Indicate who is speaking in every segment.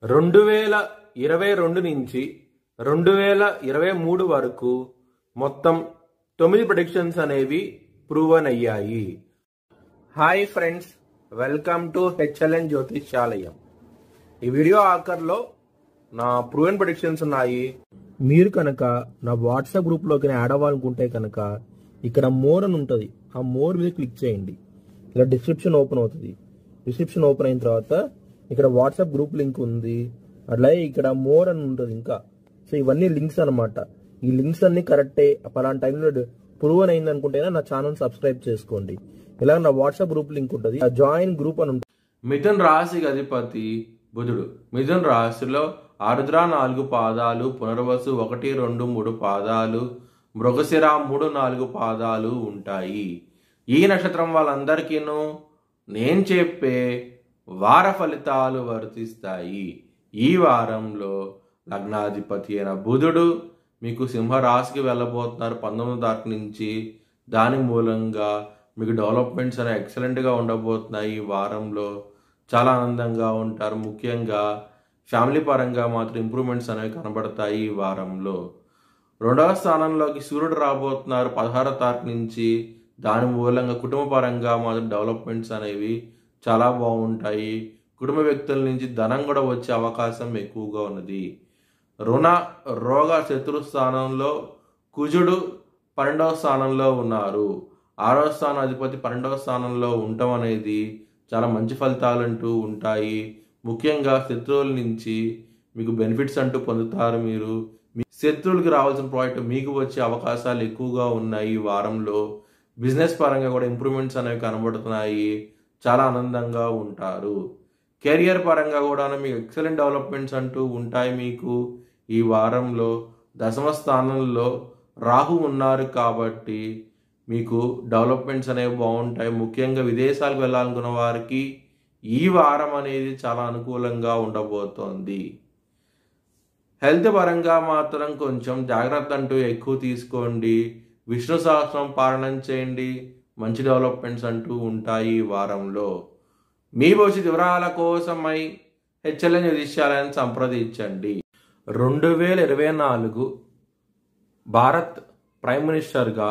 Speaker 1: 2022 నుంచి 2023 వరకు మొత్తం 9 ప్రెడిక్షన్స్ అనేవి ప్రూవన్ అయ్యాయి. Hi friends, welcome to HLN Jyotishyalayam. ఈ వీడియో ఆఖర్లో నా ప్రూవన్ ప్రెడిక్షన్స్ ఉన్నాయి. మీరు కనుక నా వాట్సాప్ గ్రూప్లోకి యాడ్ అవ్వాలనుకుంటే కనుక ఇక్కడ మోర్ అని ఉంటుంది, ఆ మోర్ మీద క్లిక్ చేయండి. ఇలా డిస్క్రిప్షన్ ఓపెన్ అవుతుంది. డిస్క్రిప్షన్ ఓపెన్ అయిన తర్వాత ఇక్కడ వాట్సాప్ గ్రూప్ లింక్ ఉంది, అట్లాగే ఇక్కడ మోర్ అని ఉంటుంది ఇంకా. సో ఇవన్నీ లింక్స్ అనమాట. ఈ లింక్స్ అన్ని కరెక్టే. పలానా టైంలో ప్రూవన్ అయింది అనుకుంటేనే నా ఛానల్ సబ్స్క్రైబ్ చేసుకోండి. ఇలా నా వాట్సాప్ గ్రూప్ లింక్ ఉంటుంది, జాయిన్ గ్రూప్ అని ఉంటుంది.
Speaker 2: మిథున్ రాశికి అధిపతి బుధుడు. మిథున్ రాశిలో ఆరుద్ర 4 పాదాలు, పునర్వసు 1, 2, 3 పాదాలు, మృగశిర 3, 4 పాదాలు ఉంటాయి. ఈ నక్షత్రం వాళ్ళందరికీను నేను చెప్పే వార ఫలితాలు వర్తిస్తాయి. ఈ వారంలో లగ్నాధిపతి అయిన బుధుడు మీకు సింహరాశికి వెళ్ళబోతున్నారు 19వ తారీఖు నుంచి. దాని మూలంగా మీకు డెవలప్మెంట్స్ అనేవి ఎక్సలెంట్గా ఉండబోతున్నాయి. ఈ వారంలో చాలా ఆనందంగా ఉంటారు. ముఖ్యంగా ఫ్యామిలీ పరంగా మాత్రం ఇంప్రూవ్మెంట్స్ అనేవి కనబడతాయి. ఈ వారంలో 2వ స్థానంలోకి సూర్యుడు రాబోతున్నారు 16వ తారీఖు నుంచి. దాని మూలంగా కుటుంబ పరంగా మాత్రం డెవలప్మెంట్స్ అనేవి చాలా బాగుంటాయి. కుటుంబ వ్యక్తుల నుంచి ధనం కూడా వచ్చే అవకాశం ఎక్కువగా ఉన్నది. రుణ రోగ శత్రు స్థానంలో కుజుడు 12వ స్థానంలో ఉన్నారు. 6వ స్థానం అధిపతి 12వ స్థానంలో ఉండటం అనేది చాలా మంచి ఫలితాలు అంటూ ఉంటాయి. ముఖ్యంగా శత్రువుల నుంచి మీకు బెనిఫిట్స్ అంటూ పొందుతారు. మీరు శత్రువులకి రావాల్సిన ప్రాజెక్ట్ మీకు వచ్చే అవకాశాలు ఎక్కువగా ఉన్నాయి. ఈ వారంలో బిజినెస్ పరంగా కూడా ఇంప్రూవ్మెంట్స్ అనేవి కనబడుతున్నాయి. చాలా ఆనందంగా ఉంటారు. కెరియర్ పరంగా కూడా మీకు ఎక్సలెంట్ డెవలప్మెంట్స్ అంటూ ఉంటాయి. మీకు ఈ వారంలో 10వ స్థానంలో రాహు ఉన్నారు కాబట్టి మీకు డెవలప్మెంట్స్ అనేవి బాగుంటాయి. ముఖ్యంగా విదేశాలకు వెళ్ళాలనుకున్న వారికి ఈ వారం అనేది చాలా అనుకూలంగా ఉండబోతోంది. హెల్త్ పరంగా మాత్రం కొంచెం జాగ్రత్త అంటూ ఎక్కువ తీసుకోండి. విష్ణు సహస్రం పారాయణం చేయండి. మంచి డెవలప్మెంట్స్ అంటూ ఉంటాయి ఈ వారంలో. మీ భవిష్యత్ వివరాల కోసమై హెచ్ఎల్ఎన్ జ్యోతిష్యాలయాన్ని సంప్రదించండి.
Speaker 1: 2024 భారత్ ప్రైమ్ మినిస్టర్గా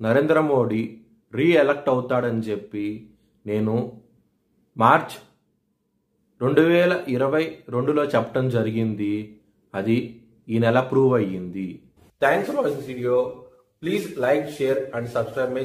Speaker 1: నరేంద్ర మోడీ రీఎలక్ట్ అవుతాడని చెప్పి నేను మార్చ్ 2022లో చెప్పడం జరిగింది. అది ఈ నెల ప్రూవ్ అయ్యింది. Thanks for watching video. Please like, share and subscribe my